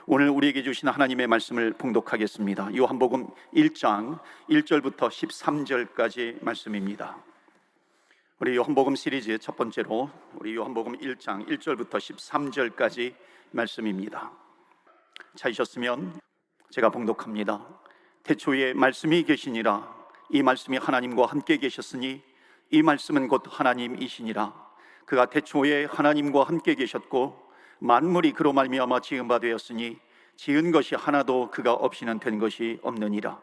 오늘 우리에게 주신 하나님의 말씀을 봉독하겠습니다. 요한복음 1장 1절부터 13절까지 말씀입니다. 우리 요한복음 시리즈의 첫 번째로 우리 요한복음 1장 1절부터 13절까지 말씀입니다. 찾으셨으면 제가 봉독합니다. 태초에 말씀이 계시니라. 이 말씀이 하나님과 함께 계셨으니 이 말씀은 곧 하나님이시니라. 그가 태초에 하나님과 함께 계셨고 만물이 그로 말미암아 지은 바 되었으니 지은 것이 하나도 그가 없이는 된 것이 없느니라.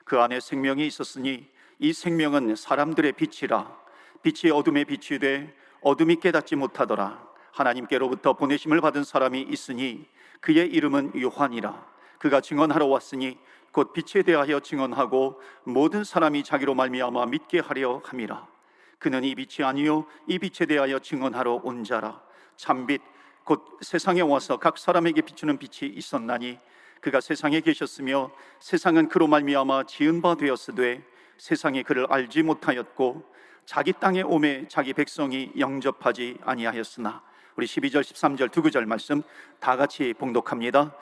그 안에 생명이 있었으니 이 생명은 사람들의 빛이라. 빛이 어둠에 빛이 돼 어둠이 깨닫지 못하더라. 하나님께로부터 보내심을 받은 사람이 있으니 그의 이름은 요한이라. 그가 증언하러 왔으니 곧 빛에 대하여 증언하고 모든 사람이 자기로 말미암아 믿게 하려 함이라. 그는 이 빛이 아니요 이 빛에 대하여 증언하러 온 자라. 참빛 곧 세상에 와서 각 사람에게 비추는 빛이 있었나니 그가 세상에 계셨으며 세상은 그로 말미암아 지은 바 되었으되 세상이 그를 알지 못하였고 자기 땅에 오매 자기 백성이 영접하지 아니하였으나. 우리 12절 13절 두 구절 말씀 다 같이 봉독합니다.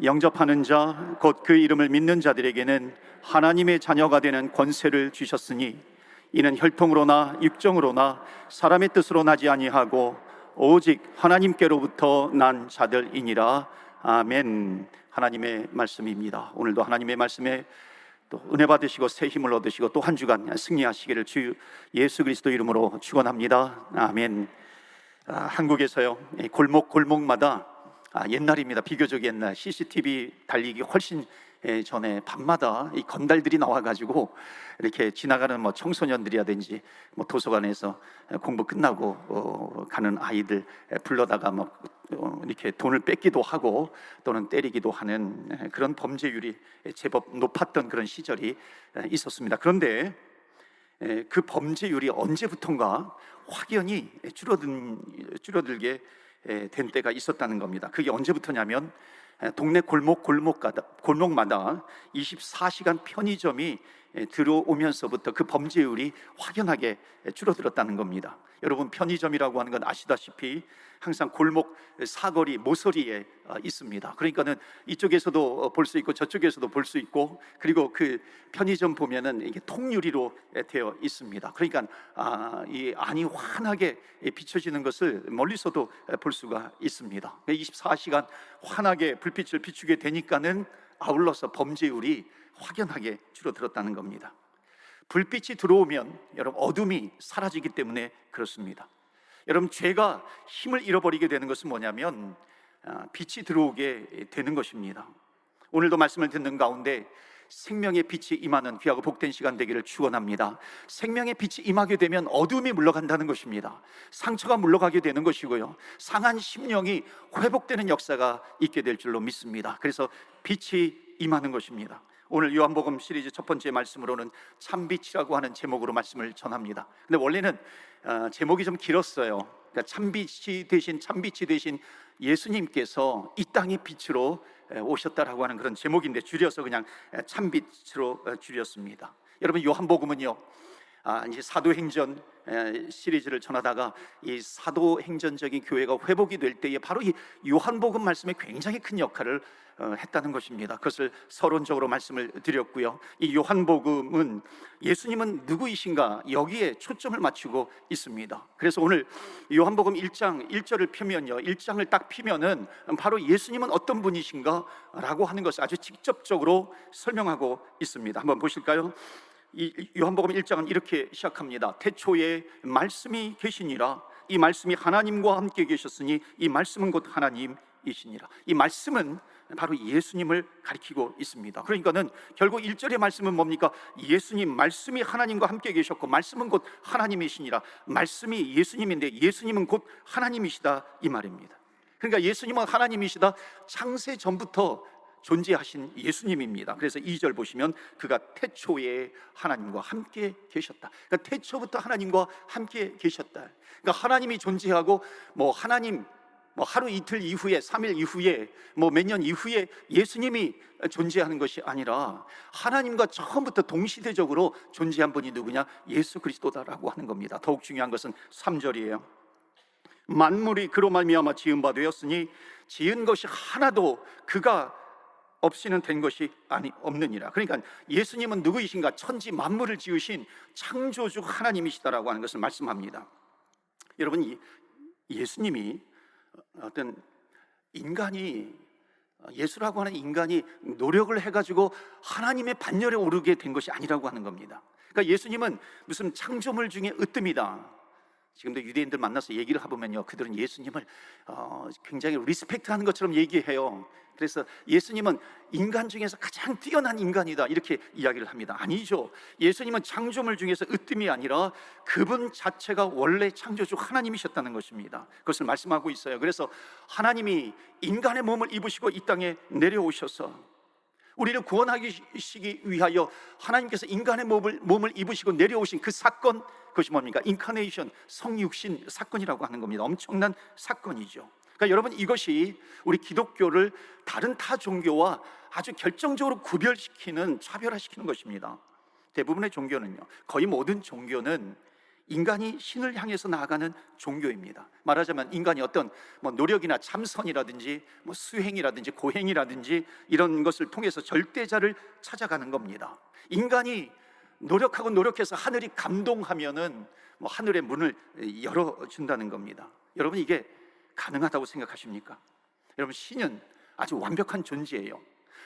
영접하는 자 곧 그 이름을 믿는 자들에게는 하나님의 자녀가 되는 권세를 주셨으니 이는 혈통으로나 육정으로나 사람의 뜻으로 나지 아니하고 오직 하나님께로부터 난 자들이니라. 아멘. 하나님의 말씀입니다. 오늘도 하나님의 말씀에 또 은혜 받으시고 새 힘을 얻으시고 또 한 주간 승리하시기를 주 예수 그리스도 이름으로 축원합니다. 아멘. 한국에서요 골목마다 옛날입니다. 비교적 옛날 CCTV 달리기 훨씬 전에 밤마다 이 건달들이 나와가지고 이렇게 지나가는 청소년들이라든지 도서관에서 공부 끝나고 가는 아이들 불러다가 이렇게 돈을 뺏기도 하고 또는 때리기도 하는 그런 범죄율이 제법 높았던 그런 시절이 있었습니다. 그런데 그 범죄율이 언제부턴가 확연히 줄어들게 된 때가 있었다는 겁니다. 그게 언제부터냐면 동네 골목마다 24시간 편의점이 들어오면서부터 그 범죄율이 확연하게 줄어들었다는 겁니다. 여러분, 편의점이라고 하는 건 아시다시피 항상 골목 사거리 모서리에 있습니다. 그러니까는 이쪽에서도 볼 수 있고 저쪽에서도 볼 수 있고, 그리고 그 편의점 보면은 이게 통유리로 되어 있습니다. 그러니까 이 안이 환하게 비춰지는 것을 멀리서도 볼 수가 있습니다. 24시간 환하게 불빛을 비추게 되니까는 아울러서 범죄율이 확연하게 줄어들었다는 겁니다. 불빛이 들어오면 여러분 어둠이 사라지기 때문에 그렇습니다. 여러분, 죄가 힘을 잃어버리게 되는 것은 뭐냐면 빛이 들어오게 되는 것입니다. 오늘도 말씀을 듣는 가운데 생명의 빛이 임하는 귀하고 복된 시간 되기를 축원합니다. 생명의 빛이 임하게 되면 어둠이 물러간다는 것입니다. 상처가 물러가게 되는 것이고요, 상한 심령이 회복되는 역사가 있게 될 줄로 믿습니다. 그래서 빛이 임하는 것입니다. 오늘 요한복음 시리즈 첫 번째 말씀으로는 참빛이라고 하는 제목으로 말씀을 전합니다. 근데 원래는 제목이 좀 길었어요. 그러니까 참빛이 되신 예수님께서 이 땅의 빛으로 오셨다라고 하는 그런 제목인데 줄여서 그냥 참빛으로 줄였습니다. 여러분, 요한복음은요 이제 사도행전 시리즈를 전하다가 이 사도행전적인 교회가 회복이 될 때에 바로 이 요한복음 말씀에 굉장히 큰 역할을 했다는 것입니다. 그것을 서론적으로 말씀을 드렸고요, 이 요한복음은 예수님은 누구이신가 여기에 초점을 맞추고 있습니다. 그래서 오늘 요한복음 1장 1절을 펴면요, 1장을 딱 피면은 바로 예수님은 어떤 분이신가 라고 하는 것을 아주 직접적으로 설명하고 있습니다. 한번 보실까요? 이 요한복음 1장은 이렇게 시작합니다. 태초에 말씀이 계시니라. 이 말씀이 하나님과 함께 계셨으니 이 말씀은 곧 하나님이시니라. 이 말씀은 바로 예수님을 가리키고 있습니다. 그러니까는 결국 1절의 말씀은 뭡니까? 예수님, 말씀이 하나님과 함께 계셨고 말씀은 곧 하나님이시니라. 말씀이 예수님인데 예수님은 곧 하나님이시다, 이 말입니다. 그러니까 예수님은 하나님이시다, 창세 전부터 존재하신 예수님입니다. 그래서 2절 보시면 그가 태초에 하나님과 함께 계셨다. 그러니까 태초부터 하나님과 함께 계셨다. 그러니까 하나님이 존재하고 하나님 하루 이틀 이후에 3일 이후에 몇 년 이후에 예수님이 존재하는 것이 아니라 하나님과 처음부터 동시대적으로 존재한 분이 누구냐? 예수 그리스도다라고 하는 겁니다. 더욱 중요한 것은 3절이에요. 만물이 그로 말미암아 지은 바 되었으니 지은 것이 하나도 그가 없이는 된 것이 없느니라. 그러니까 예수님은 누구이신가? 천지 만물을 지으신 창조주 하나님이시다라고 하는 것을 말씀합니다. 여러분, 예수님이 어떤 인간이, 예수라고 하는 인간이 노력을 해가지고 하나님의 반열에 오르게 된 것이 아니라고 하는 겁니다. 그러니까 예수님은 무슨 창조물 중에 으뜸이다. 지금도 유대인들 만나서 얘기를 해보면요, 그들은 예수님을 굉장히 리스펙트하는 것처럼 얘기해요. 그래서 예수님은 인간 중에서 가장 뛰어난 인간이다, 이렇게 이야기를 합니다. 아니죠. 예수님은 창조물 중에서 으뜸이 아니라 그분 자체가 원래 창조주 하나님이셨다는 것입니다. 그것을 말씀하고 있어요. 그래서 하나님이 인간의 몸을 입으시고 이 땅에 내려오셔서 우리를 구원하시기 위하여 하나님께서 인간의 몸을 입으시고 내려오신 그 사건, 그것이 뭡니까? 인카네이션, 성육신 사건이라고 하는 겁니다. 엄청난 사건이죠. 그러니까 여러분, 이것이 우리 기독교를 다른 타 종교와 아주 결정적으로 구별시키는, 차별화시키는 것입니다. 대부분의 종교는요, 거의 모든 종교는 인간이 신을 향해서 나아가는 종교입니다. 말하자면 인간이 어떤 노력이나 참선이라든지 수행이라든지 고행이라든지 이런 것을 통해서 절대자를 찾아가는 겁니다. 인간이 노력해서 하늘이 감동하면은 하늘의 문을 열어준다는 겁니다. 여러분, 이게 가능하다고 생각하십니까? 여러분, 신은 아주 완벽한 존재예요.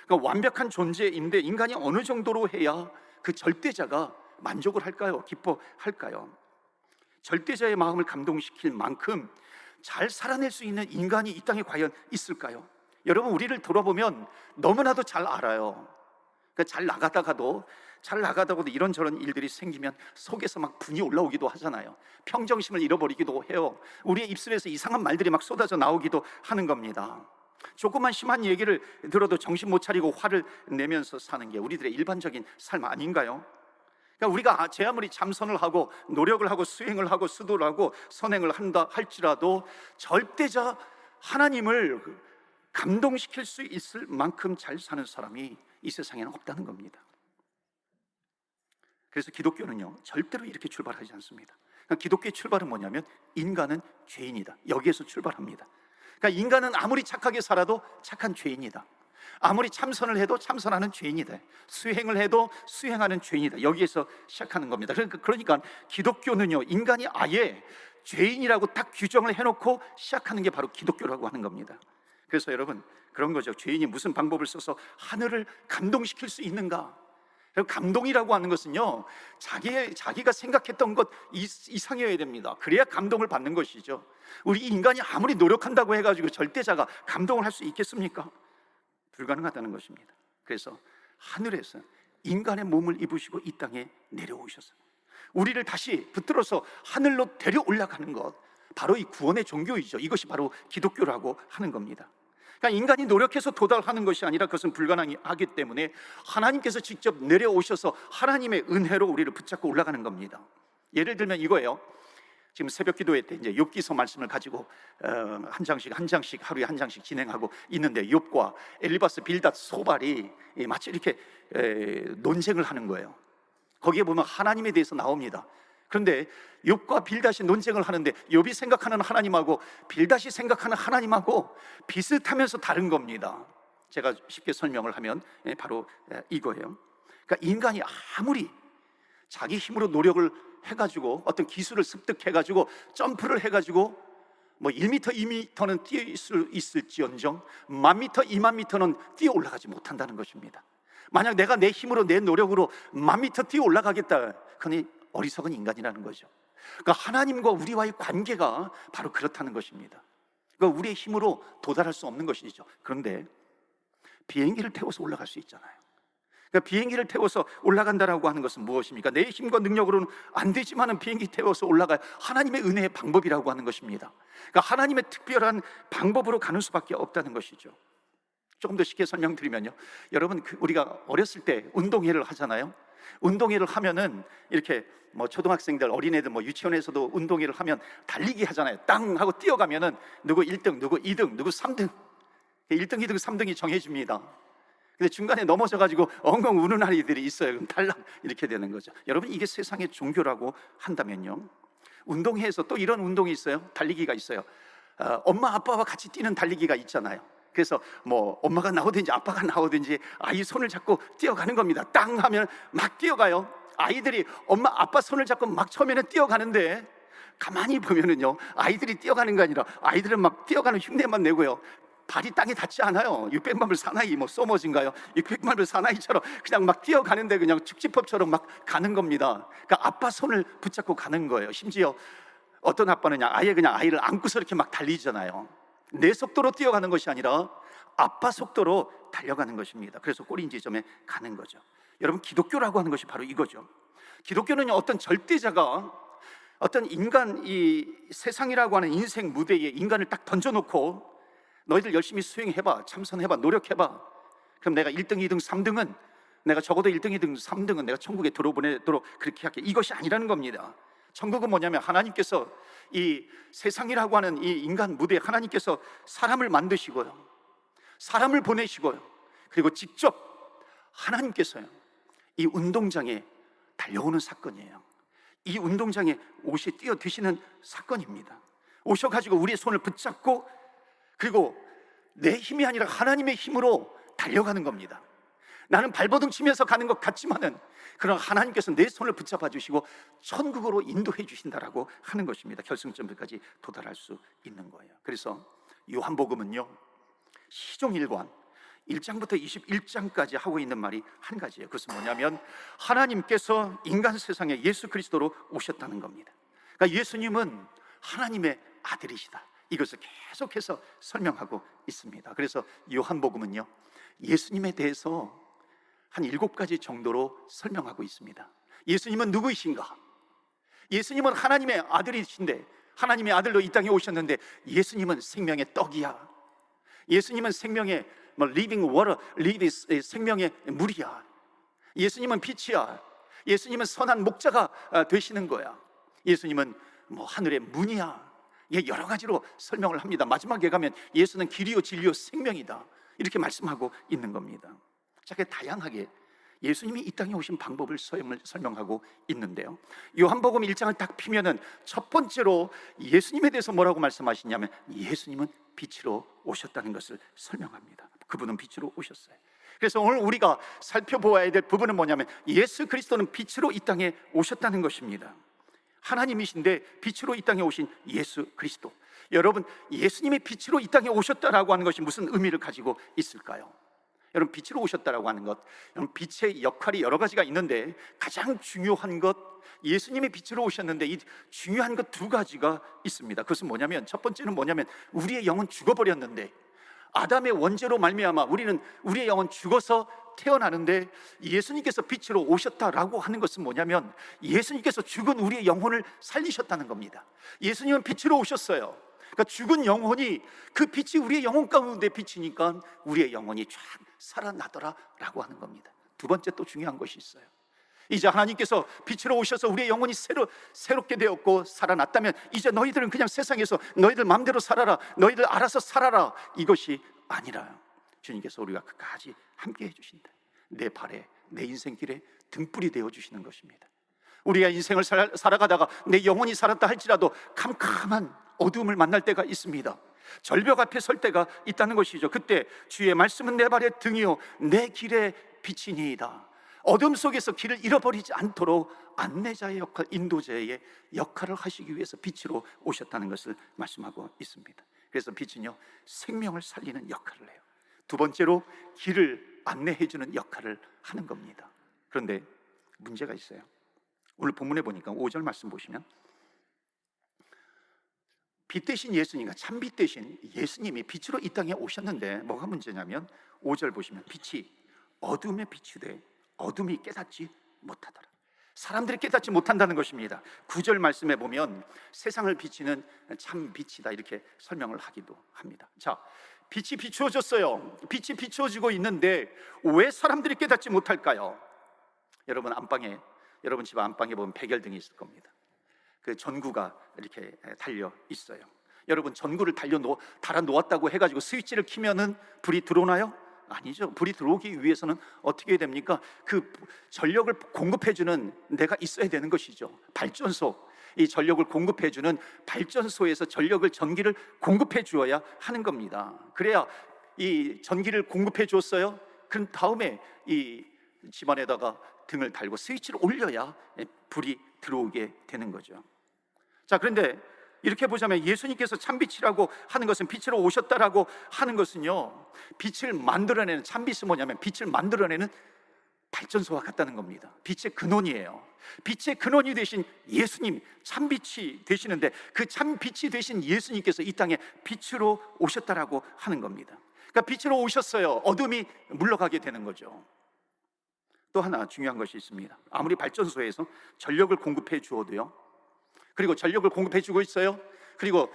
그러니까 완벽한 존재인데 인간이 어느 정도로 해야 그 절대자가 만족을 할까요? 기뻐할까요? 절대자의 마음을 감동시킬 만큼 잘 살아낼 수 있는 인간이 이 땅에 과연 있을까요? 여러분, 우리를 돌아보면 너무나도 잘 알아요. 그러니까 잘 나가다가도 이런저런 일들이 생기면 속에서 막 분이 올라오기도 하잖아요. 평정심을 잃어버리기도 해요. 우리의 입술에서 이상한 말들이 막 쏟아져 나오기도 하는 겁니다. 조금만 심한 얘기를 들어도 정신 못 차리고 화를 내면서 사는 게 우리들의 일반적인 삶 아닌가요? 그러니까 우리가 제 아무리 참선을 하고 노력을 하고 수행을 하고 수도를 하고 선행을 한다 할지라도 절대자 하나님을 감동시킬 수 있을 만큼 잘 사는 사람이 이 세상에는 없다는 겁니다. 그래서 기독교는요, 절대로 이렇게 출발하지 않습니다. 그러니까 기독교의 출발은 뭐냐면 인간은 죄인이다, 여기에서 출발합니다. 그러니까 인간은 아무리 착하게 살아도 착한 죄인이다, 아무리 참선을 해도 참선하는 죄인이다, 수행을 해도 수행하는 죄인이다, 여기에서 시작하는 겁니다. 그러니까 기독교는요, 인간이 아예 죄인이라고 딱 규정을 해놓고 시작하는 게 바로 기독교라고 하는 겁니다. 그래서 여러분, 그런 거죠. 죄인이 무슨 방법을 써서 하늘을 감동시킬 수 있는가? 감동이라고 하는 것은요, 자기가 생각했던 것 이상이어야 됩니다. 그래야 감동을 받는 것이죠. 우리 인간이 아무리 노력한다고 해가지고 절대자가 감동을 할 수 있겠습니까? 불가능하다는 것입니다. 그래서 하늘에서 인간의 몸을 입으시고 이 땅에 내려오셔서 우리를 다시 붙들어서 하늘로 데려 올라가는 것, 바로 이 구원의 종교이죠. 이것이 바로 기독교라고 하는 겁니다. 그러니까 인간이 노력해서 도달하는 것이 아니라 그것은 불가능하기 때문에 하나님께서 직접 내려오셔서 하나님의 은혜로 우리를 붙잡고 올라가는 겁니다. 예를 들면 이거예요. 지금 새벽 기도회 때 이제 욥기서 말씀을 가지고 한 장씩 하루에 한 장씩 진행하고 있는데, 욥과 엘리바스, 빌닷, 소발이 마치 이렇게 논쟁을 하는 거예요. 거기에 보면 하나님에 대해서 나옵니다. 그런데 욥과 빌닷이 논쟁을 하는데 욥이 생각하는 하나님하고 빌닷이 생각하는 하나님하고 비슷하면서 다른 겁니다. 제가 쉽게 설명을 하면 바로 이거예요. 그러니까 인간이 아무리 자기 힘으로 노력을 해가지고 어떤 기술을 습득해가지고 점프를 해가지고 1m, 2m는 뛰어 있을지언정 1000m, 2000m는 뛰어 올라가지 못한다는 것입니다. 만약 내가 내 힘으로 내 노력으로 1000m 뛰어 올라가겠다, 그니 어리석은 인간이라는 거죠. 그러니까 하나님과 우리와의 관계가 바로 그렇다는 것입니다. 그러니까 우리의 힘으로 도달할 수 없는 것이죠. 그런데 비행기를 태워서 올라갈 수 있잖아요. 그러니까 비행기를 태워서 올라간다라고 하는 것은 무엇입니까? 내 힘과 능력으로는 안 되지만은 비행기 태워서 올라가야 하나님의 은혜의 방법이라고 하는 것입니다. 그러니까 하나님의 특별한 방법으로 가는 수밖에 없다는 것이죠. 조금 더 쉽게 설명드리면요, 여러분, 우리가 어렸을 때 운동회를 하잖아요. 운동회를 하면은 이렇게 초등학생들, 어린애들, 유치원에서도 운동회를 하면 달리기 하잖아요. 땅 하고 뛰어가면은 누구 1등, 누구 2등, 누구 3등, 1등, 2등, 3등이 정해집니다. 근데 중간에 넘어져가지고 엉엉 우는 아이들이 있어요. 그럼 탈락, 이렇게 되는 거죠. 여러분, 이게 세상의 종교라고 한다면요, 운동회에서 또 이런 운동이 있어요. 달리기가 있어요. 엄마 아빠와 같이 뛰는 달리기가 있잖아요. 그래서 뭐 엄마가 나오든지 아빠가 나오든지 아이 손을 잡고 뛰어가는 겁니다. 땅 하면 막 뛰어가요. 아이들이 엄마 아빠 손을 잡고 막 처음에는 뛰어가는데, 가만히 보면은요, 아이들이 뛰어가는 게 아니라 아이들은 막 뛰어가는 흉내만 내고요, 발이 땅에 닿지 않아요. 600마일 사나이, 뭐 소머진가요? 600마일 사나이처럼 그냥 막 뛰어가는데 그냥 축지법처럼 막 가는 겁니다. 그러니까 아빠 손을 붙잡고 가는 거예요. 심지어 어떤 아빠는 아예 그냥 아이를 안고서 이렇게 막 달리잖아요. 내 속도로 뛰어가는 것이 아니라 아빠 속도로 달려가는 것입니다. 그래서 꼬린 지점에 가는 거죠. 여러분, 기독교라고 하는 것이 바로 이거죠. 기독교는 어떤 절대자가 어떤 인간, 이 세상이라고 하는 인생 무대에 인간을 딱 던져놓고 너희들 열심히 수행해봐, 참선해봐, 노력해봐. 그럼 내가 1등, 2등, 3등은 내가 적어도 1등, 2등, 3등은 내가 천국에 들어보내도록 그렇게 할게. 이것이 아니라는 겁니다. 천국은 뭐냐면 하나님께서 이 세상이라고 하는 이 인간 무대에 하나님께서 사람을 만드시고요, 사람을 보내시고요, 그리고 직접 하나님께서요 이 운동장에 달려오는 사건이에요. 이 운동장에 옷이 뛰어드시는 사건입니다. 오셔가지고 우리의 손을 붙잡고, 그리고 내 힘이 아니라 하나님의 힘으로 달려가는 겁니다. 나는 발버둥 치면서 가는 것 같지만은 그러나 하나님께서 내 손을 붙잡아 주시고 천국으로 인도해 주신다라고 하는 것입니다. 결승점까지 도달할 수 있는 거예요. 그래서 요한복음은요, 시종일관 1장부터 21장까지 하고 있는 말이 한 가지예요. 그것은 뭐냐면 하나님께서 인간 세상에 예수 그리스도로 오셨다는 겁니다. 그러니까 예수님은 하나님의 아들이시다, 이것을 계속해서 설명하고 있습니다. 그래서 요한복음은요, 예수님에 대해서 한 7가지 정도로 설명하고 있습니다. 예수님은 누구이신가? 예수님은 하나님의 아들이신데, 하나님의 아들로 이 땅에 오셨는데 예수님은 생명의 떡이야. 예수님은 생명의 living water, 생명의 물이야. 예수님은 빛이야. 예수님은 선한 목자가 되시는 거야. 예수님은 하늘의 문이야. 여러 가지로 설명을 합니다. 마지막에 가면 예수는 길이요 진리요 생명이다, 이렇게 말씀하고 있는 겁니다. 자, 다양하게 예수님이 이 땅에 오신 방법을 설명하고 있는데요, 요한복음 1장을 딱 피면은 첫 번째로 예수님에 대해서 뭐라고 말씀하시냐면 예수님은 빛으로 오셨다는 것을 설명합니다. 그분은 빛으로 오셨어요. 그래서 오늘 우리가 살펴보아야 될 부분은 뭐냐면 예수 그리스도는 빛으로 이 땅에 오셨다는 것입니다. 하나님이신데 빛으로 이 땅에 오신 예수 그리스도. 여러분, 예수님이 빛으로 이 땅에 오셨다라고 하는 것이 무슨 의미를 가지고 있을까요? 여러분, 빛으로 오셨다라고 하는 것, 여러분, 빛의 역할이 여러 가지가 있는데 가장 중요한 것, 예수님이 빛으로 오셨는데 이 중요한 것 2가지가 있습니다. 그것은 뭐냐면, 첫 번째는 뭐냐면 우리의 영은 죽어버렸는데, 아담의 원죄로 말미암아 우리의 영은 죽어서 태어나는데 예수님께서 빛으로 오셨다라고 하는 것은 뭐냐면 예수님께서 죽은 우리의 영혼을 살리셨다는 겁니다. 예수님은 빛으로 오셨어요. 그러니까 죽은 영혼이, 그 빛이 우리의 영혼 가운데 비치니까 우리의 영혼이 쫙 살아나더라라고 하는 겁니다. 2번째 또 중요한 것이 있어요. 이제 하나님께서 빛으로 오셔서 우리의 영혼이 새롭게 되었고 살아났다면 이제 너희들은 그냥 세상에서 너희들 마음대로 살아라, 너희들 알아서 살아라, 이것이 아니라 주님께서 우리가 끝까지 함께 해주신다. 내 발에, 내 인생길에 등불이 되어주시는 것입니다. 우리가 인생을 살아가다가 내 영혼이 살았다 할지라도 캄캄한 어두움을 만날 때가 있습니다. 절벽 앞에 설 때가 있다는 것이죠. 그때 주의 말씀은 내 발의 등이요 내 길의 빛이니이다. 어둠 속에서 길을 잃어버리지 않도록 안내자의 역할, 인도자의 역할을 하시기 위해서 빛으로 오셨다는 것을 말씀하고 있습니다. 그래서 빛은요, 생명을 살리는 역할을 해요. 2번째로 길을 안내해주는 역할을 하는 겁니다. 그런데 문제가 있어요. 오늘 본문에 보니까 5절 말씀 보시면 빛 대신 예수님과 참빛 대신 예수님이 빛으로 이 땅에 오셨는데 뭐가 문제냐면 5절 보시면 빛이 어둠에 비추되 어둠이 깨닫지 못하더라. 사람들이 깨닫지 못한다는 것입니다. 9절 말씀에 보면 세상을 비치는 참 빛이다, 이렇게 설명을 하기도 합니다. 자, 빛이 비추어졌어요. 빛이 비추어지고 있는데 왜 사람들이 깨닫지 못할까요? 여러분 집 안방에 보면 백열등이 있을 겁니다. 그 전구가 이렇게 달려 있어요. 여러분, 전구를 달아 놓았다고 해가지고 스위치를 키면은 불이 들어오나요? 아니죠. 불이 들어오기 위해서는 어떻게 해야 됩니까? 그 전력을 공급해주는 데가 있어야 되는 것이죠. 발전소. 이 전력을 공급해 주는 발전소에서 전기를 공급해 주어야 하는 겁니다. 그래야 이 전기를 공급해 줬어요. 그럼 다음에 이 집안에다가 등을 달고 스위치를 올려야 불이 들어오게 되는 거죠. 자, 그런데 이렇게 보자면 예수님께서 참빛이라고 하는 것은, 빛으로 오셨다라고 하는 것은요, 빛을 만들어내는, 참빛은 뭐냐면 빛을 만들어내는 발전소와 같다는 겁니다. 빛의 근원이에요. 빛의 근원이 되신 예수님, 참빛이 되시는데, 그 참빛이 되신 예수님께서 이 땅에 빛으로 오셨다라고 하는 겁니다. 그러니까 빛으로 오셨어요. 어둠이 물러가게 되는 거죠. 또 하나 중요한 것이 있습니다. 아무리 발전소에서 전력을 공급해 주어도요, 그리고 전력을 공급해 주고 있어요. 그리고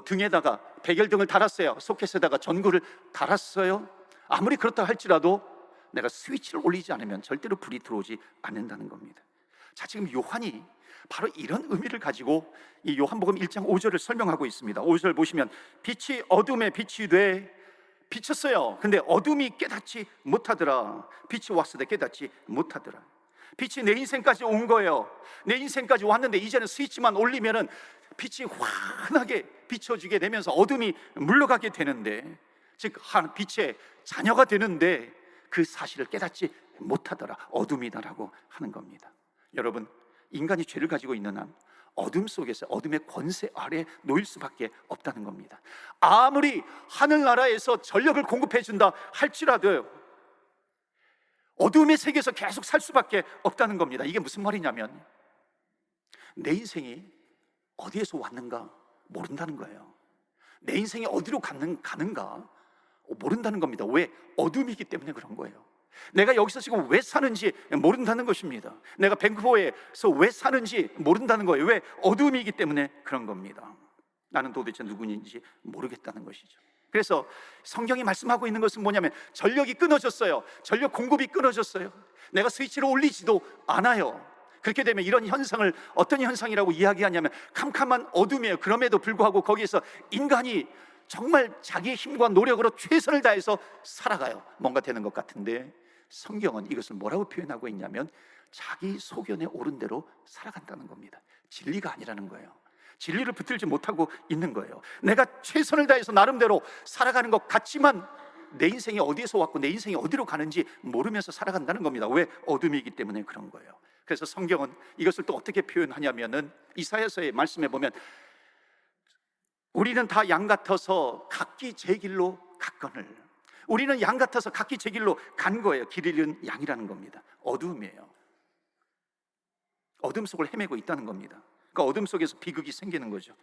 등에다가 백열등을 달았어요. 소켓에다가 전구를 달았어요. 아무리 그렇다 할지라도 내가 스위치를 올리지 않으면 절대로 불이 들어오지 않는다는 겁니다. 자, 지금 요한이 바로 이런 의미를 가지고 이 요한복음 1장 5절을 설명하고 있습니다. 5절 보시면, 빛이 어둠에 빛이 돼 비쳤어요. 근데 어둠이 깨닫지 못하더라. 빛이 왔으되 깨닫지 못하더라. 빛이 내 인생까지 온 거예요. 내 인생까지 왔는데 이제는 스위치만 올리면은 빛이 환하게 비춰지게 되면서 어둠이 물러가게 되는데, 즉 빛의 자녀가 되는데 그 사실을 깨닫지 못하더라. 어둠이다라고 하는 겁니다. 여러분, 인간이 죄를 가지고 있는 한 어둠 속에서 어둠의 권세 아래 놓일 수밖에 없다는 겁니다. 아무리 하늘나라에서 전력을 공급해 준다 할지라도 어둠의 세계에서 계속 살 수밖에 없다는 겁니다. 이게 무슨 말이냐면, 내 인생이 어디에서 왔는가 모른다는 거예요. 내 인생이 어디로 가는가 모른다는 겁니다. 왜? 어둠이기 때문에 그런 거예요. 내가 여기서 지금 왜 사는지 모른다는 것입니다. 내가 밴쿠버에서 왜 사는지 모른다는 거예요. 왜? 어둠이기 때문에 그런 겁니다. 나는 도대체 누구인지 모르겠다는 것이죠. 그래서 성경이 말씀하고 있는 것은 뭐냐면, 전력이 끊어졌어요. 전력 공급이 끊어졌어요. 내가 스위치를 올리지도 않아요. 그렇게 되면 이런 현상을 어떤 현상이라고 이야기하냐면, 캄캄한 어둠이에요. 그럼에도 불구하고 거기에서 인간이 정말 자기의 힘과 노력으로 최선을 다해서 살아가요. 뭔가 되는 것 같은데, 성경은 이것을 뭐라고 표현하고 있냐면, 자기 소견에 오른 대로 살아간다는 겁니다. 진리가 아니라는 거예요. 진리를 붙들지 못하고 있는 거예요. 내가 최선을 다해서 나름대로 살아가는 것 같지만 내 인생이 어디에서 왔고 내 인생이 어디로 가는지 모르면서 살아간다는 겁니다. 왜? 어둠이기 때문에 그런 거예요. 그래서 성경은 이것을 또 어떻게 표현하냐면은, 이사야서의 말씀에 보면, 우리는 다 양 같아서 각기 제 길로 갔거늘. 우리는 양 같아서 각기 제 길로 간 거예요. 길 잃은 양이라는 겁니다. 어둠이에요. 어둠 속을 헤매고 있다는 겁니다. 그러니까 어둠 속에서 비극이 생기는 거죠.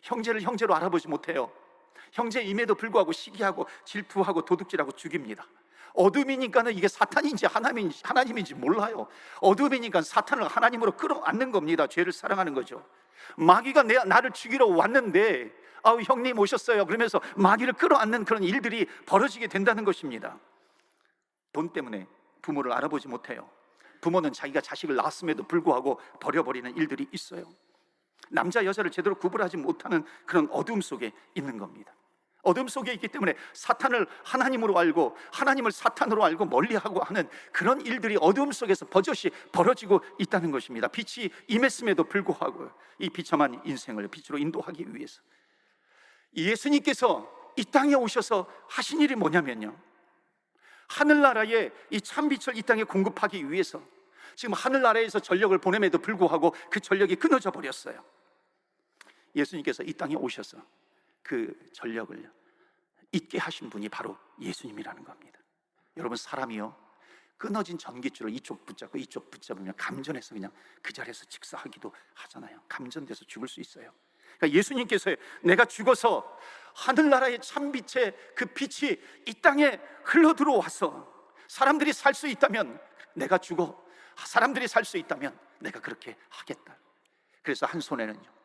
형제를 형제로 알아보지 못해요. 형제임에도 불구하고 시기하고 질투하고 도둑질하고 죽입니다. 어둠이니까는 이게 사탄인지 하나님인지 몰라요. 어둠이니까 사탄을 하나님으로 끌어안는 겁니다. 죄를 사랑하는 거죠. 마귀가 나를 죽이러 왔는데, 형님 오셨어요 그러면서 마귀를 끌어안는 그런 일들이 벌어지게 된다는 것입니다. 돈 때문에 부모를 알아보지 못해요. 부모는 자기가 자식을 낳았음에도 불구하고 버려버리는 일들이 있어요. 남자 여자를 제대로 구분하지 못하는 그런 어둠 속에 있는 겁니다. 어둠 속에 있기 때문에 사탄을 하나님으로 알고 하나님을 사탄으로 알고 멀리하고 하는 그런 일들이 어둠 속에서 버젓이 벌어지고 있다는 것입니다. 빛이 임했음에도 불구하고 이 비참한 인생을 빛으로 인도하기 위해서 예수님께서 이 땅에 오셔서 하신 일이 뭐냐면요, 하늘나라의 이 참빛을 이 땅에 공급하기 위해서 지금 하늘나라에서 전력을 보냄에도 불구하고 그 전력이 끊어져 버렸어요. 예수님께서 이 땅에 오셔서 그 전력을 있게 하신 분이 바로 예수님이라는 겁니다. 여러분, 사람이요, 끊어진 전기줄을 이쪽 붙잡고 이쪽 붙잡으면 감전해서 그냥 그 자리에서 직사하기도 하잖아요. 감전돼서 죽을 수 있어요. 그러니까 예수님께서 내가 죽어서 하늘나라의 참빛의 그 빛이 이 땅에 흘러 들어와서 사람들이 살 수 있다면 내가 죽어, 사람들이 살 수 있다면 내가 그렇게 하겠다. 그래서 한 손에는요,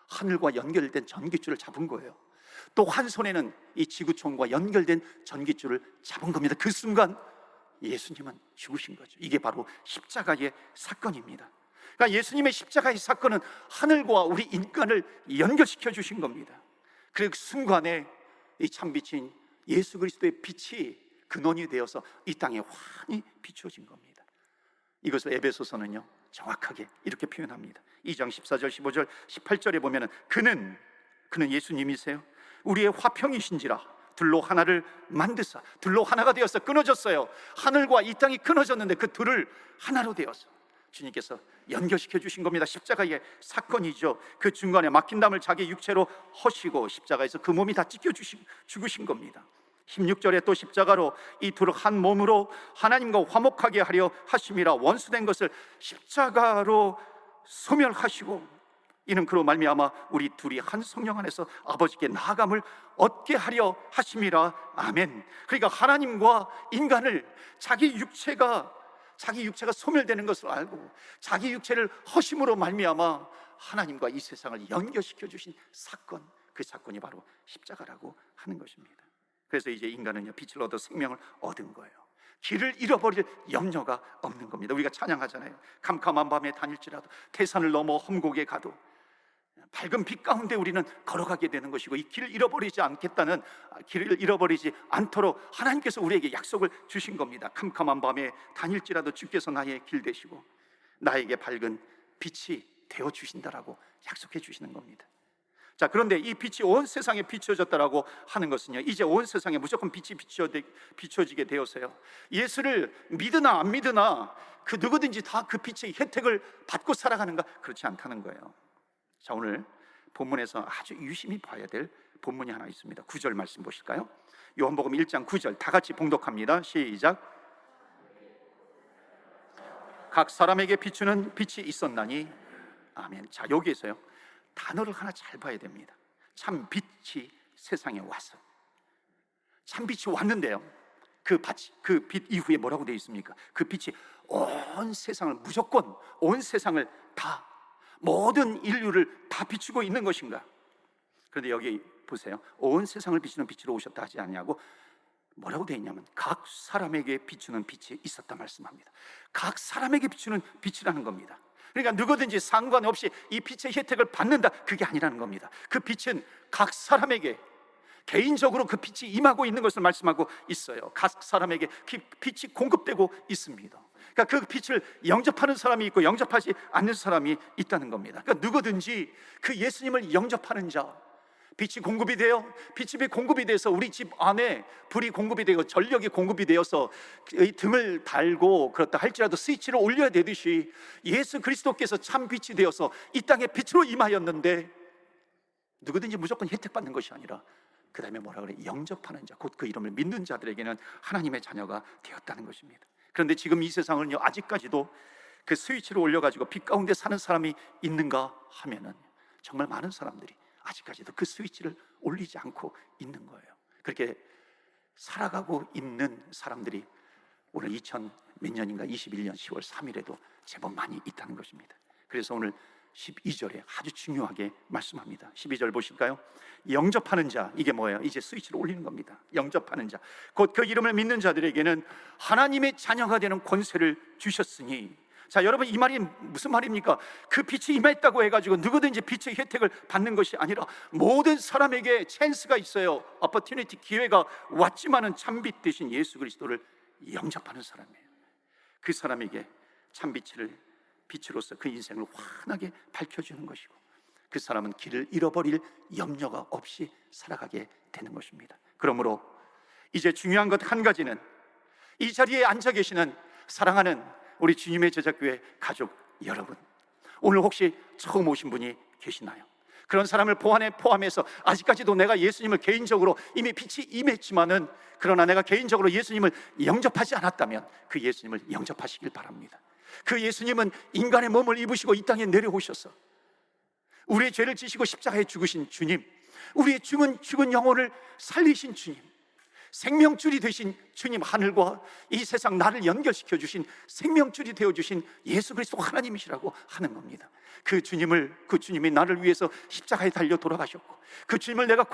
하늘과 연결된 전기줄을 잡은 거예요. 또 한 손에는 이 지구촌과 연결된 전기줄을 잡은 겁니다. 그 순간 예수님은 죽으신 거죠. 이게 바로 십자가의 사건입니다. 그러니까 예수님의 십자가의 사건은 하늘과 우리 인간을 연결시켜 주신 겁니다. 그 순간에 이 참빛인 예수 그리스도의 빛이 근원이 되어서 이 땅에 환히 비춰진 겁니다. 이것을 에베소서는요 정확하게 이렇게 표현합니다. 2장 14절, 15절, 18절에 보면은 그는 예수님이세요. 우리의 화평이신지라 둘로 하나를 만드사, 둘로 하나가 되어서 끊어졌어요. 하늘과 이 땅이 끊어졌는데 그 둘을 하나로 되어서 주님께서 연결시켜 주신 겁니다. 십자가의 사건이죠. 그 중간에 막힌 담을 자기 육체로 허시고 십자가에서 그 몸이 다 찢겨 죽으신 겁니다. 16절에 또 십자가로 이 둘을 한 몸으로 하나님과 화목하게 하려 하심이라 원수된 것을 십자가로 소멸하시고 이는 그로 말미암아 우리 둘이 한 성령 안에서 아버지께 나아감을 얻게 하려 하심이라. 아멘. 그러니까 하나님과 인간을 자기 육체가 소멸되는 것을 알고 자기 육체를 허심으로 말미암아 하나님과 이 세상을 연결시켜 주신 사건, 그 사건이 바로 십자가라고 하는 것입니다. 그래서 이제 인간은요, 빛을 얻어 생명을 얻은 거예요. 길을 잃어버릴 염려가 없는 겁니다. 우리가 찬양하잖아요. 캄캄한 밤에 다닐지라도 태산을 넘어 험곡에 가도 밝은 빛 가운데 우리는 걸어가게 되는 것이고, 이 길을 잃어버리지 않겠다는, 길을 잃어버리지 않도록 하나님께서 우리에게 약속을 주신 겁니다. 캄캄한 밤에 다닐지라도 주께서 나의 길 되시고 나에게 밝은 빛이 되어 주신다라고 약속해 주시는 겁니다. 자, 그런데 이 빛이 온 세상에 비춰졌다라고 하는 것은요, 이제 온 세상에 무조건 빛이 비춰지게 되어서요, 예수를 믿으나 안 믿으나 그 누구든지 다 그 빛의 혜택을 받고 살아가는가? 그렇지 않다는 거예요. 자, 오늘 본문에서 아주 유심히 봐야 될 본문이 하나 있습니다. 9절 말씀 보실까요? 요한복음 1장 9절 다 같이 봉독합니다. 시작. 각 사람에게 비추는 빛이 있었나니. 아멘. 자, 여기에서요, 단어를 하나 잘 봐야 됩니다. 참 빛이 세상에 와서, 참 빛이 왔는데요, 그 빛 이후에 뭐라고 되어 있습니까? 그 빛이 온 세상을, 무조건 온 세상을 다, 모든 인류를 다 비추고 있는 것인가? 그런데 여기 보세요. 온 세상을 비추는 빛으로 오셨다 하지 않냐고, 뭐라고 되어 있냐면 각 사람에게 비추는 빛이 있었다 말씀합니다. 각 사람에게 비추는 빛이라는 겁니다. 그러니까 누구든지 상관없이 이 빛의 혜택을 받는다, 그게 아니라는 겁니다. 그 빛은 각 사람에게 개인적으로 그 빛이 임하고 있는 것을 말씀하고 있어요. 각 사람에게 그 빛이 공급되고 있습니다. 그러니까 그 빛을 영접하는 사람이 있고 영접하지 않는 사람이 있다는 겁니다. 그러니까 누구든지 그 예수님을 영접하는 자, 빛이 공급이 돼서 우리 집 안에 불이 공급이 되고 전력이 공급이 되어서 이 등을 달고 그렇다 할지라도 스위치를 올려야 되듯이 예수 그리스도께서 참 빛이 되어서 이 땅에 빛으로 임하였는데, 누구든지 무조건 혜택받는 것이 아니라 그 다음에 뭐라 그래? 영접하는 자, 곧 그 이름을 믿는 자들에게는 하나님의 자녀가 되었다는 것입니다. 그런데 지금 이 세상은요, 아직까지도 그 스위치를 올려가지고 빛 가운데 사는 사람이 있는가 하면은 정말 많은 사람들이 아직까지도 그 스위치를 올리지 않고 있는 거예요. 그렇게 살아가고 있는 사람들이 오늘 2000 몇 년인가 21년 10월 3일에도 제법 많이 있다는 것입니다. 그래서 오늘 12절에 아주 중요하게 말씀합니다. 12절 보실까요? 영접하는 자, 이게 뭐예요? 이제 스위치를 올리는 겁니다. 영접하는 자, 곧 그 이름을 믿는 자들에게는 하나님의 자녀가 되는 권세를 주셨으니. 자, 여러분, 이 말이 무슨 말입니까? 그 빛이 임했다고 해가지고 누구든지 빛의 혜택을 받는 것이 아니라 모든 사람에게 찬스가 있어요. opportunity, 기회가 왔지만은 참빛 대신 예수 그리스도를 영접하는 사람이에요. 그 사람에게 빛으로서 그 인생을 환하게 밝혀주는 것이고, 그 사람은 길을 잃어버릴 염려가 없이 살아가게 되는 것입니다. 그러므로 이제 중요한 것 한 가지는, 이 자리에 앉아 계시는 사랑하는 우리 주님의 제자교회 가족 여러분, 오늘 혹시 처음 오신 분이 계시나요? 그런 사람을 포함해서 아직까지도 내가 예수님을 개인적으로 이미 빛이 임했지만은, 그러나 내가 개인적으로 예수님을 영접하지 않았다면 그 예수님을 영접하시길 바랍니다. 그 예수님은 인간의 몸을 입으시고 이 땅에 내려오셔서 우리의 죄를 지시고 십자가에 죽으신 주님, 우리의 죽은 영혼을 살리신 주님, 생명줄이 되신 주님, 하늘과 이 세상 나를 연결시켜 주신 생명줄이 되어 주신 예수 그리스도 하나님이시라고 하는 겁니다. 그 주님이 나를 위해서 십자가에 달려 돌아가셨고, 그 주님을 내가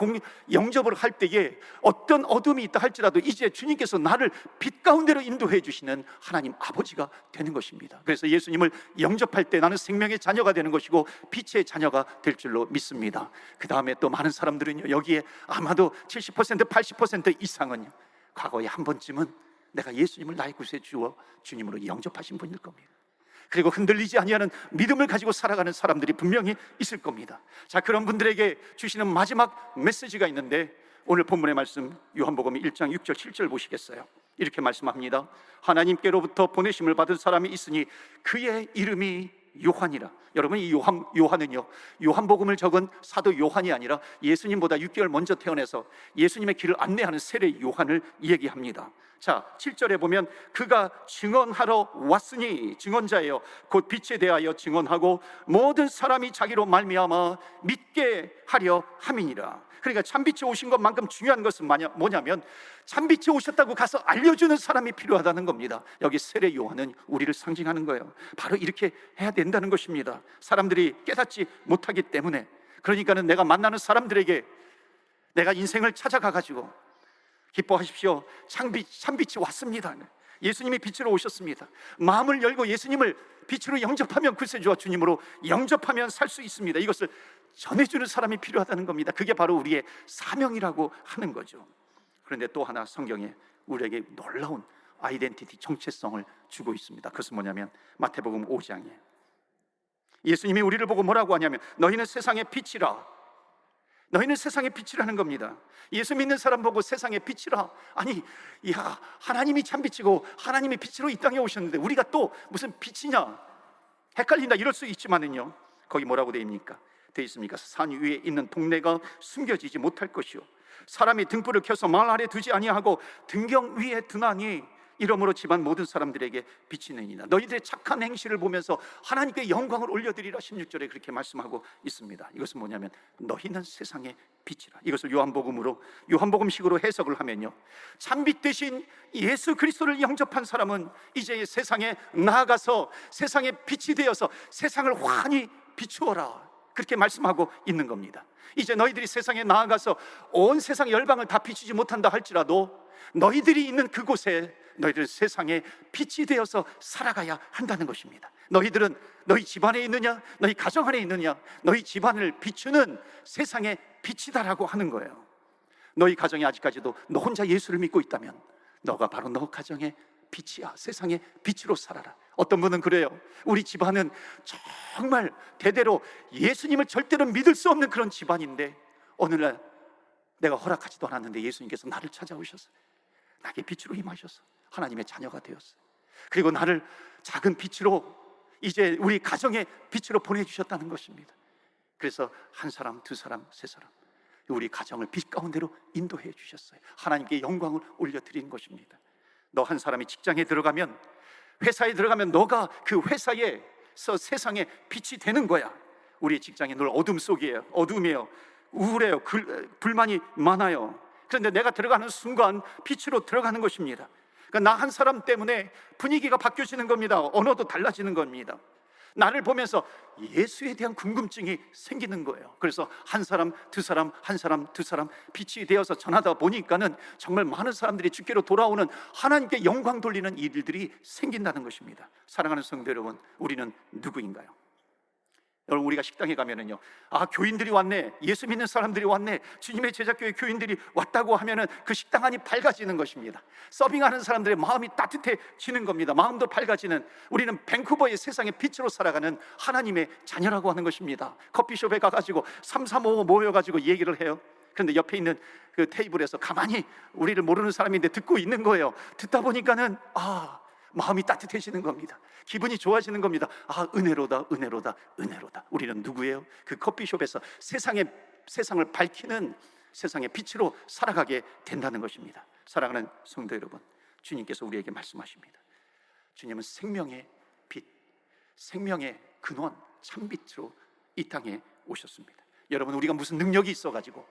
영접을 할 때에 어떤 어둠이 있다 할지라도 이제 주님께서 나를 빛 가운데로 인도해 주시는 하나님 아버지가 되는 것입니다. 그래서 예수님을 영접할 때 나는 생명의 자녀가 되는 것이고 빛의 자녀가 될 줄로 믿습니다. 그 다음에 또 많은 사람들은요, 여기에 아마도 70% 80% 이상은요, 과거에 한 번쯤은 내가 예수님을 나의 구세주와 주님으로 영접하신 분일 겁니다. 그리고 흔들리지 아니하는 믿음을 가지고 살아가는 사람들이 분명히 있을 겁니다. 자, 그런 분들에게 주시는 마지막 메시지가 있는데, 오늘 본문의 말씀 요한복음 1장 6절 7절 보시겠어요? 이렇게 말씀합니다. 하나님께로부터 보내심을 받은 사람이 있으니 그의 이름이 요한이라. 여러분, 이 요한은요, 요한복음을 적은 사도 요한이 아니라 예수님보다 6개월 먼저 태어나서 예수님의 길을 안내하는 세례 요한을 얘기합니다. 자, 7절에 보면 그가 증언하러 왔으니, 증언자예요. 곧 빛에 대하여 증언하고 모든 사람이 자기로 말미암아 믿게 하려 함이니라. 그러니까 참빛에 오신 것만큼 중요한 것은 뭐냐면 참빛에 오셨다고 가서 알려주는 사람이 필요하다는 겁니다. 여기 세례 요한은 우리를 상징하는 거예요. 바로 이렇게 해야 된다는 것입니다. 사람들이 깨닫지 못하기 때문에. 그러니까는 내가 만나는 사람들에게 내가 인생을 찾아가가지고 기뻐하십시오, 참빛이 왔습니다, 예수님이 빛으로 오셨습니다, 마음을 열고 예수님을 빛으로 영접하면 구세주와 주님으로 영접하면 살 수 있습니다, 이것을 전해주는 사람이 필요하다는 겁니다. 그게 바로 우리의 사명이라고 하는 거죠. 그런데 또 하나 성경에 우리에게 놀라운 아이덴티티, 정체성을 주고 있습니다. 그것은 뭐냐면 마태복음 5장에 예수님이 우리를 보고 뭐라고 하냐면 너희는 세상의 빛이라. 너희는 세상의 빛이라는 겁니다. 예수 믿는 사람 보고 세상의 빛이라. 아니, 야, 하나님이 참빛이고 하나님이 빛으로 이 땅에 오셨는데 우리가 또 무슨 빛이냐, 헷갈린다 이럴 수 있지만은요, 거기 뭐라고 되어 있습니까? 산 위에 있는 동네가 숨겨지지 못할 것이요, 사람이 등불을 켜서 말 아래 두지 아니하고 등경 위에 두나니 이러므로 집안 모든 사람들에게 비치느니라. 너희들의 착한 행실을 보면서 하나님께 영광을 올려드리라. 16절에 그렇게 말씀하고 있습니다. 이것은 뭐냐면 너희는 세상의 빛이라. 이것을 요한복음식으로 해석을 하면요, 참빛 대신 예수 그리스도를 영접한 사람은 이제 세상에 나아가서 세상의 빛이 되어서 세상을 환히 비추어라, 그렇게 말씀하고 있는 겁니다. 이제 너희들이 세상에 나아가서 온 세상 열방을 다 비추지 못한다 할지라도 너희들이 있는 그곳에 너희들은 세상에 빛이 되어서 살아가야 한다는 것입니다. 너희들은 너희 집안에 있느냐, 너희 가정 안에 있느냐, 너희 집안을 비추는 세상의 빛이다라고 하는 거예요. 너희 가정이 아직까지도 너 혼자 예수를 믿고 있다면 너가 바로 너 가정의 빛이야. 세상의 빛으로 살아라. 어떤 분은 그래요. 우리 집안은 정말 대대로 예수님을 절대로 믿을 수 없는 그런 집안인데 오늘날 내가 허락하지도 않았는데 예수님께서 나를 찾아오셔서 나에게 빛으로 임하셔서 하나님의 자녀가 되었어요. 그리고 나를 작은 빛으로, 이제 우리 가정의 빛으로 보내주셨다는 것입니다. 그래서 한 사람, 두 사람, 세 사람, 우리 가정을 빛 가운데로 인도해 주셨어요. 하나님께 영광을 올려드린 것입니다. 너 한 사람이 직장에 들어가면, 회사에 들어가면 너가 그 회사에서 세상에 빛이 되는 거야. 우리 직장이 늘 어둠 속이에요. 어둠이에요. 우울해요. 불만이 많아요. 그런데 내가 들어가는 순간 빛으로 들어가는 것입니다. 그러니까 나 한 사람 때문에 분위기가 바뀌어지는 겁니다. 언어도 달라지는 겁니다. 나를 보면서 예수에 대한 궁금증이 생기는 거예요. 그래서 한 사람, 두 사람, 한 사람, 두 사람 빛이 되어서 전하다 보니까는 정말 많은 사람들이 주께로 돌아오는, 하나님께 영광 돌리는 일들이 생긴다는 것입니다. 사랑하는 성도 여러분, 우리는 누구인가요? 여러분, 우리가 식당에 가면은요, 아, 교인들이 왔네, 예수 믿는 사람들이 왔네, 주님의 제자교회 교인들이 왔다고 하면은 그 식당 안이 밝아지는 것입니다. 서빙하는 사람들의 마음이 따뜻해지는 겁니다. 마음도 밝아지는, 우리는 밴쿠버의 세상의 빛으로 살아가는 하나님의 자녀라고 하는 것입니다. 커피숍에 가가지고 3, 4, 5 모여가지고 얘기를 해요. 그런데 옆에 있는 그 테이블에서 가만히 우리를 모르는 사람인데 듣고 있는 거예요. 듣다 보니까는 마음이 따뜻해지는 겁니다. 기분이 좋아지는 겁니다. 아, 은혜로다, 은혜로다, 은혜로다. 우리는 누구예요? 그 커피숍에서 세상을 밝히는 세상의 빛으로 살아가게 된다는 것입니다. 사랑하는 성도 여러분, 주님께서 우리에게 말씀하십니다. 주님은 생명의 빛, 생명의 근원, 참빛으로 이 땅에 오셨습니다. 여러분, 우리가 무슨 능력이 있어가지고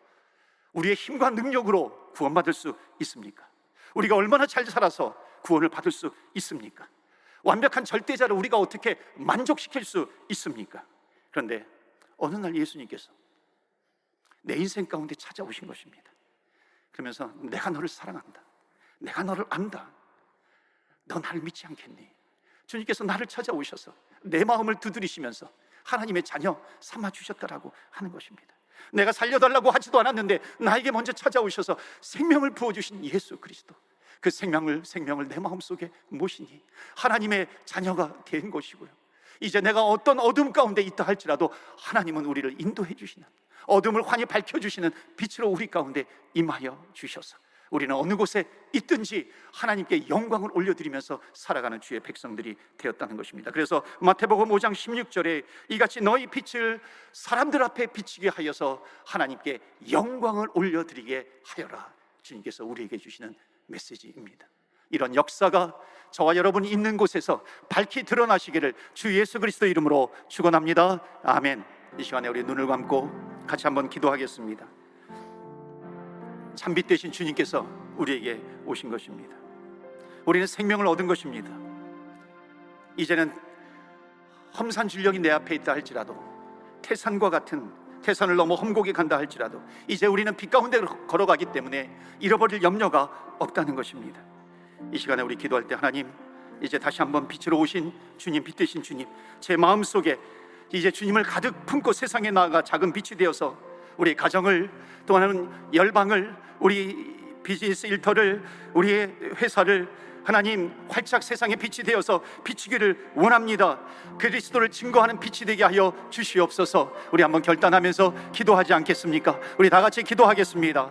우리의 힘과 능력으로 구원받을 수 있습니까? 우리가 얼마나 잘 살아서 구원을 받을 수 있습니까? 완벽한 절대자를 우리가 어떻게 만족시킬 수 있습니까? 그런데 어느 날 예수님께서 내 인생 가운데 찾아오신 것입니다. 그러면서 내가 너를 사랑한다, 내가 너를 안다, 너 나를 믿지 않겠니? 주님께서 나를 찾아오셔서 내 마음을 두드리시면서 하나님의 자녀 삼아주셨다라고 하는 것입니다. 내가 살려달라고 하지도 않았는데 나에게 먼저 찾아오셔서 생명을 부어주신 예수 그리스도, 그 생명을 내 마음속에 모시니 하나님의 자녀가 된 것이고요, 이제 내가 어떤 어둠 가운데 있다 할지라도 하나님은 우리를 인도해 주시는, 어둠을 환히 밝혀주시는 빛으로 우리 가운데 임하여 주셔서 우리는 어느 곳에 있든지 하나님께 영광을 올려드리면서 살아가는 주의 백성들이 되었다는 것입니다. 그래서 마태복음 5장 16절에 이같이 너희 빛을 사람들 앞에 비치게 하여서 하나님께 영광을 올려드리게 하여라, 주님께서 우리에게 주시는 메시지입니다. 이런 역사가 저와 여러분이 있는 곳에서 밝히 드러나시기를 주 예수 그리스도 이름으로 축원합니다. 아멘. 이 시간에 우리 눈을 감고 같이 한번 기도하겠습니다. 참빛 되신 주님께서 우리에게 오신 것입니다. 우리는 생명을 얻은 것입니다. 이제는 험산 줄령이 내 앞에 있다 할지라도, 태산과 같은 태산을 넘어 험곡에 간다 할지라도 이제 우리는 빛 가운데 걸어가기 때문에 잃어버릴 염려가 없다는 것입니다. 이 시간에 우리 기도할 때 하나님, 이제 다시 한번 빛으로 오신 주님, 빛 되신 주님, 제 마음속에 이제 주님을 가득 품고 세상에 나아가 작은 빛이 되어서 우리 가정을, 또한 열방을, 우리 비즈니스 일터를, 우리의 회사를 하나님 활짝 세상에 빛이 되어서 비추기를 원합니다. 그리스도를 증거하는 빛이 되게 하여 주시옵소서. 우리 한번 결단하면서 기도하지 않겠습니까? 우리 다 같이 기도하겠습니다.